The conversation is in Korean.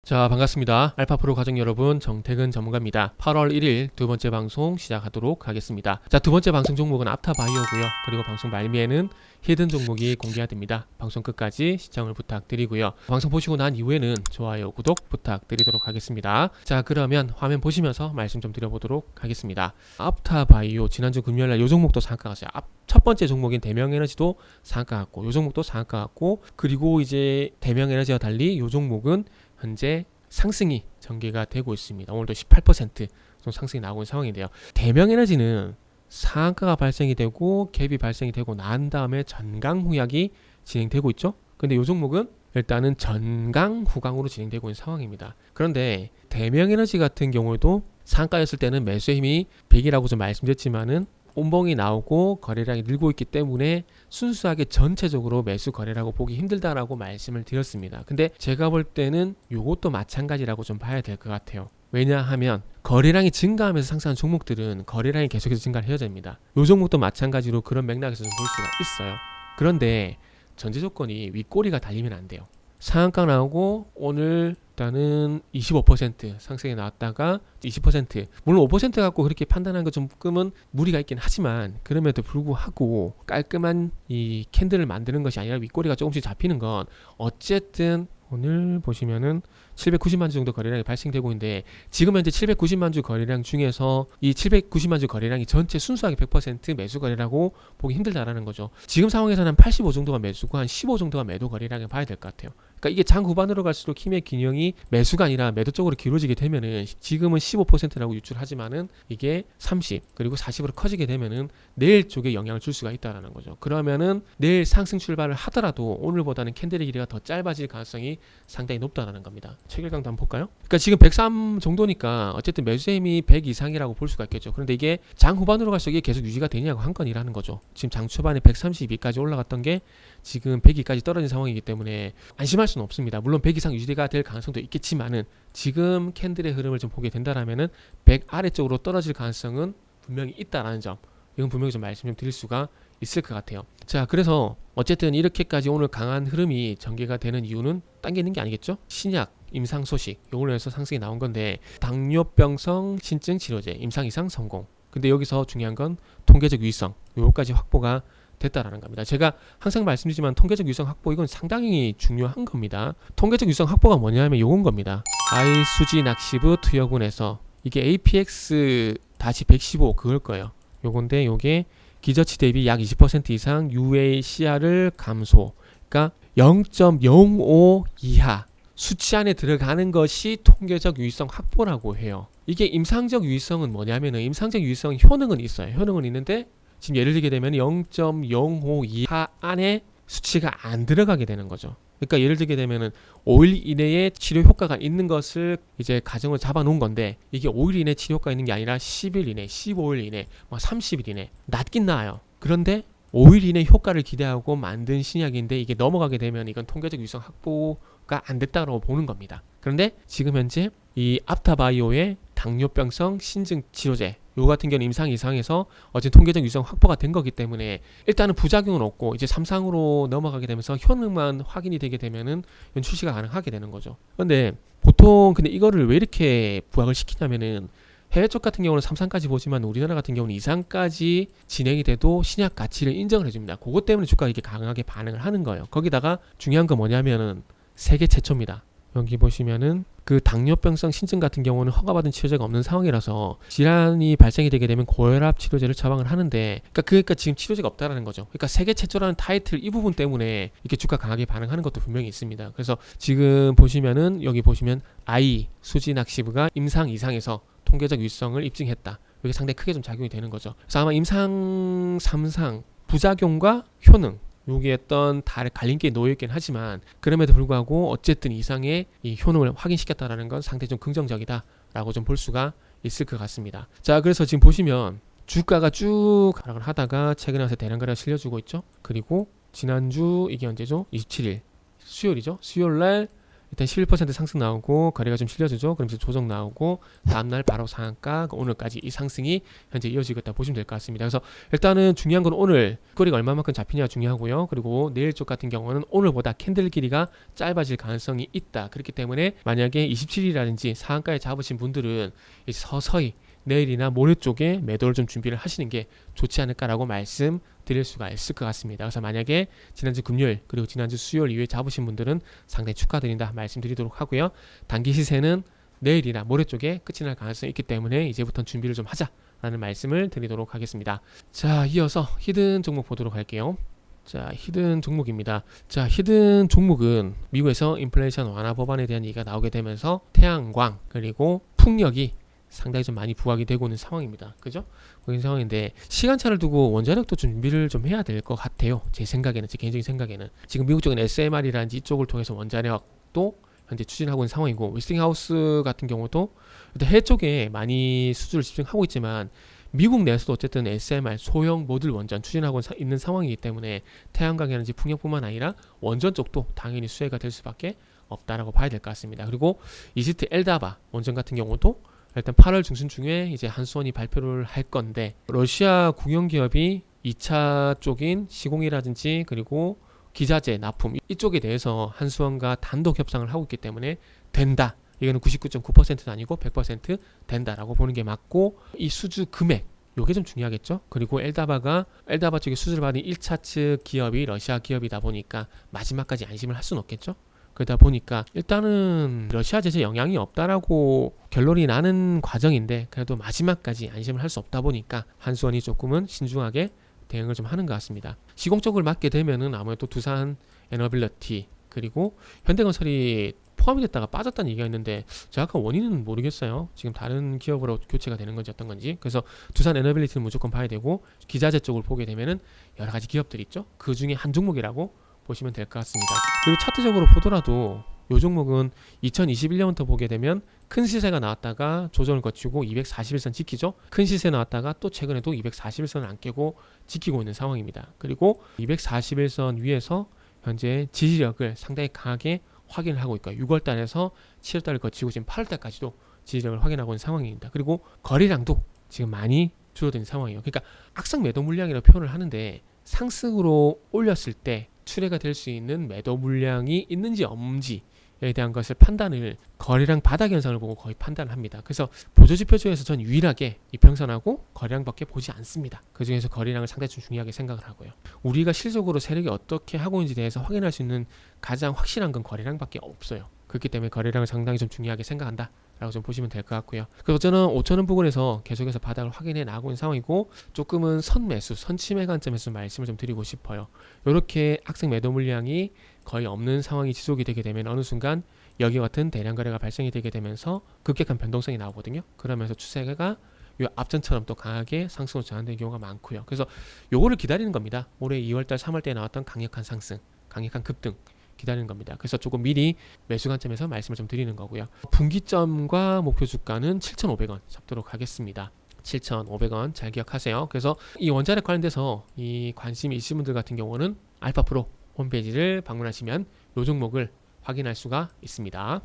자, 반갑습니다. 알파프로 가족 여러분, 정태근 전문가입니다. 8월 1일 두 번째 방송 시작하도록 하겠습니다. 자, 두 번째 방송 종목은 앞타바이오고요. 그리고 방송 말미에는 히든 종목이 공개가 됩니다. 방송 끝까지 시청을 부탁드리고요. 방송 보시고 난 이후에는 좋아요, 구독 부탁드리도록 하겠습니다. 자, 그러면 화면 보시면서 말씀 좀 드려보도록 하겠습니다. 앞타바이오 지난주 금요일날 요 종목도 상한가 갔어요. 첫 번째 종목인 대명에너지도 상한가 갔고, 요 종목도 상한가 갔고, 그리고 이제 대명에너지와 달리 요 종목은 현재 상승이 전개가 되고 있습니다. 오늘도 18% 정도 상승이 나오고 있는 상황인데요. 대명에너지는 상한가가 발생이 되고 갭이 발생이 되고 난 다음에 전강 후약이 진행되고 있죠. 근데 이 종목은 일단은 전강 후강으로 진행되고 있는 상황입니다. 그런데 대명에너지 같은 경우에도 상한가였을 때는 매수의 힘이 100이라고 좀 말씀드렸지만은 온봉이 나오고 거래량이 늘고 있기 때문에 순수하게 전체적으로 매수 거래라고 보기 힘들다라고 말씀을 드렸습니다. 근데 제가 볼 때는 이것도 마찬가지라고 좀 봐야 될 것 같아요. 왜냐하면 거래량이 증가하면서 상승하는 종목들은 거래량이 계속해서 증가를 해야 됩니다. 이 종목도 마찬가지로 그런 맥락에서 좀 볼 수가 있어요. 그런데 전제 조건이 윗꼬리가 달리면 안 돼요. 상한가 나오고 오늘 일단은 25% 상승이 나왔다가 20% 물론 5% 갖고 그렇게 판단하는 거 조금은 무리가 있긴 하지만 그럼에도 불구하고 깔끔한 이 캔들을 만드는 것이 아니라 윗꼬리가 조금씩 잡히는 건 어쨌든 오늘 보시면은 790만 주 정도 거래량이 발생되고 있는데 지금 현재 790만 주 거래량 중에서 이 790만 주 거래량이 전체 순수하게 100% 매수 거래라고 보기 힘들다라는 거죠. 지금 상황에서는 한 85 정도가 매수고 한 15 정도가 매도 거래량을 봐야 될 것 같아요. 그러니까 이게 장 후반으로 갈수록 힘의 균형이 매수가 아니라 매도 쪽으로 길어지게 되면은 지금은 15%라고 유출하지만은 이게 30 그리고 40으로 커지게 되면은 내일 쪽에 영향을 줄 수가 있다라는 거죠. 그러면은 내일 상승 출발을 하더라도 오늘보다는 캔들의 길이가 더 짧아질 가능성이 상당히 높다라는 겁니다. 체결강도 한번 볼까요? 그러니까 지금 103 정도니까 어쨌든 매수의 힘이 100 이상이라고 볼 수가 있겠죠. 그런데 이게 장 후반으로 갈수록 이게 계속 유지가 되냐고 한 건이라는 거죠. 지금 장 초반에 132까지 올라갔던 게 지금 102까지 떨어진 상황이기 때문에 안심할 수는 없습니다. 물론 100 이상 유지가 될 가능성도 있겠지만은 지금 캔들의 흐름을 좀 보게 된다라면은 100 아래쪽으로 떨어질 가능성은 분명히 있다라는 점. 이건 분명히 좀 말씀 좀 드릴 수가 있을 것 같아요. 자, 그래서 어쨌든 이렇게까지 오늘 강한 흐름이 전개가 되는 이유는 딴 게 있는 게 아니겠죠? 신약 임상 소식 요걸로 해서 상승이 나온 건데 당뇨병성 신증 치료제 임상 이상 성공. 근데 여기서 중요한 건 통계적 유의성 요거까지 확보가 됐다라는 겁니다. 제가 항상 말씀드리지만 통계적 유의성 확보 이건 상당히 중요한 겁니다. 통계적 유의성 확보가 뭐냐면 요건 겁니다. 아이수지 낚시부 투여군에서 이게 APX-115 그걸 거예요. 요건데 요게 기저치 대비 약 20% 이상 UACR을 감소. 그러니까 0.05 이하 수치 안에 들어가는 것이 통계적 유의성 확보라고 해요. 이게 임상적 유의성은 뭐냐면은 임상적 유의성 효능은 있어요. 효능은 있는데 지금 예를 들게 되면 0.05 이하 안에 수치가 안 들어가게 되는 거죠. 그러니까 예를 들게 되면은 5일 이내에 치료 효과가 있는 것을 이제 가정을 잡아 놓은 건데 이게 5일 이내 치료 효과가 있는 게 아니라 10일 이내, 15일 이내, 30일 이내 낮긴 나아요. 그런데 5일 이내 효과를 기대하고 만든 신약인데 이게 넘어가게 되면 이건 통계적 유의성 확보가 안 됐다고 보는 겁니다. 그런데 지금 현재 이 앞타바이오의 당뇨병성 신증 치료제 요 같은 경우는 임상 이상에서 어쨌든 통계적 유의성 확보가 된 거기 때문에 일단은 부작용은 없고 이제 3상으로 넘어가게 되면서 효능만 확인이 되게 되면은 출시가 가능하게 되는 거죠. 그런데 보통 근데 이거를 왜 이렇게 부각을 시키냐면은 해외 쪽 같은 경우는 3상까지 보지만 우리나라 같은 경우는 2상까지 진행이 돼도 신약 가치를 인정을 해줍니다. 그것 때문에 주가가 이렇게 강하게 반응을 하는 거예요. 거기다가 중요한 건 뭐냐면은 세계 최초입니다. 여기 보시면은 그 당뇨병성 신증 같은 경우는 허가받은 치료제가 없는 상황이라서 질환이 발생이 되게 되면 고혈압 치료제를 처방을 하는데 그러니까 지금 치료제가 없다라는 거죠. 그러니까 세계 최초라는 타이틀 이 부분 때문에 이렇게 주가 강하게 반응하는 것도 분명히 있습니다. 그래서 지금 보시면은 여기 보시면 I 수지 낚시부가 임상 이상에서 통계적 유의성을 입증했다. 이게 상당히 크게 좀 작용이 되는 거죠. 그래서 아마 임상 3상 부작용과 효능 여기에 어떤 갈림길에 놓여있긴 하지만 그럼에도 불구하고 어쨌든 이상의 이 효능을 확인시켰다라는 건 상당히 좀 긍정적이다 라고 좀 볼 수가 있을 것 같습니다. 자, 그래서 지금 보시면 주가가 쭉 하락을 하다가 최근에 와서 대량거래가 실려주고 있죠. 그리고 지난주 이게 언제죠? 27일 수요일이죠. 수요일날 일단 11% 상승 나오고 거래가 좀 실려주죠. 그러면서 조정 나오고 다음날 바로 상한가 오늘까지 이 상승이 현재 이어지고 있다 보시면 될 것 같습니다. 그래서 일단은 중요한 건 오늘 거리가 얼마만큼 잡히냐 중요하고요. 그리고 내일 쪽 같은 경우는 오늘보다 캔들 길이가 짧아질 가능성이 있다. 그렇기 때문에 만약에 27일이라든지 상한가에 잡으신 분들은 이제 서서히 내일이나 모레 쪽에 매도를 좀 준비를 하시는 게 좋지 않을까라고 말씀드릴 수가 있을 것 같습니다. 그래서 만약에 지난주 금요일 그리고 지난주 수요일 이후에 잡으신 분들은 상당히 축하드린다 말씀드리도록 하고요. 단기 시세는 내일이나 모레 쪽에 끝이 날 가능성이 있기 때문에 이제부터 준비를 좀 하자라는 말씀을 드리도록 하겠습니다. 자, 이어서 히든 종목 보도록 할게요. 자, 히든 종목입니다. 자, 히든 종목은 미국에서 인플레이션 완화 법안에 대한 얘기가 나오게 되면서 태양광 그리고 풍력이 상당히 좀 많이 부각이 되고 있는 상황입니다. 그죠? 그런 상황인데 시간차를 두고 원자력도 준비를 좀 해야 될 것 같아요. 제 생각에는, 제 개인적인 생각에는 지금 미국 쪽은 SMR이라든지 이쪽을 통해서 원자력도 현재 추진하고 있는 상황이고 웨스팅하우스 같은 경우도 일단 해외 쪽에 많이 수주를 집중하고 있지만 미국 내에서도 어쨌든 SMR 소형 모듈 원전 추진하고 있는 상황이기 때문에 태양광이라든지 풍력뿐만 아니라 원전 쪽도 당연히 수혜가 될 수밖에 없다라고 봐야 될 것 같습니다. 그리고 이집트 엘다바 원전 같은 경우도 일단 8월 중순 중에 이제 한수원이 발표를 할 건데 러시아 국영 기업이 2차 쪽인 시공이라든지 그리고 기자재 납품 이쪽에 대해서 한수원과 단독 협상을 하고 있기 때문에 된다. 이거는 99.9%는 아니고 100% 된다라고 보는 게 맞고 이 수주 금액 요게 좀 중요하겠죠. 그리고 엘다바 쪽에 수주를 받은 1차 측 기업이 러시아 기업이다 보니까 마지막까지 안심을 할 수는 없겠죠. 그러다 보니까 일단은 러시아 제재 영향이 없다라고 결론이 나는 과정인데 그래도 마지막까지 안심을 할 수 없다 보니까 한수원이 조금은 신중하게 대응을 좀 하는 것 같습니다. 시공 쪽을 맡게 되면은 아무래도 두산 에너빌리티 그리고 현대건설이 포함이 됐다가 빠졌다는 얘기가 있는데 정확한 원인은 모르겠어요. 지금 다른 기업으로 교체가 되는 건지 어떤 건지. 그래서 두산 에너빌리티는 무조건 봐야 되고 기자재 쪽을 보게 되면은 여러 가지 기업들이 있죠. 그 중에 한 종목이라고 보시면 될 것 같습니다. 그리고 차트적으로 보더라도 이 종목은 2021년부터 보게 되면 큰 시세가 나왔다가 조정을 거치고 241선 지키죠. 큰 시세 나왔다가 또 최근에도 241선을 안 깨고 지키고 있는 상황입니다. 그리고 241선 위에서 현재 지지력을 상당히 강하게 확인을 하고 있고요. 6월달에서 7월달을 거치고 지금 8월달까지도 지지력을 확인하고 있는 상황입니다. 그리고 거래량도 지금 많이 줄어든 상황이에요. 그러니까 악성 매도 물량이라고 표현을 하는데 상승으로 올렸을 때 출회가 될 수 있는 매도 물량이 있는지 없는지에 대한 것을 판단을 거래량 바닥 현상을 보고 거의 판단을 합니다. 그래서 보조지표 중에서 전 유일하게 이평선하고 거래량밖에 보지 않습니다. 그 중에서 거래량을 상당히 좀 중요하게 생각을 하고요. 우리가 실적으로 세력이 어떻게 하고 있는지 대해서 확인할 수 있는 가장 확실한 건 거래량밖에 없어요. 그렇기 때문에 거래량을 상당히 좀 중요하게 생각한다 라고 좀 보시면 될 것 같고요. 그래서 저는 5천원 부근에서 계속해서 바닥을 확인해 나가고 있는 상황이고 조금은 선매수, 선침해 관점에서 말씀을 좀 드리고 싶어요. 이렇게 악성 매도 물량이 거의 없는 상황이 지속이 되게 되면 어느 순간 여기 같은 대량 거래가 발생이 되게 되면서 급격한 변동성이 나오거든요. 그러면서 추세가 이 앞전처럼 또 강하게 상승으로 전환되는 경우가 많고요. 그래서 요거를 기다리는 겁니다. 올해 2월달, 3월달에 나왔던 강력한 상승, 강력한 급등 기다리는 겁니다. 그래서 조금 미리 매수 관점에서 말씀을 좀 드리는 거고요. 분기점과 목표 주가는 7,500원 잡도록 하겠습니다. 7,500원 잘 기억하세요. 그래서 이 원자력 관련돼서 이 관심이 있으신 분들 같은 경우는 알파프로 홈페이지를 방문하시면 이 종목을 확인할 수가 있습니다.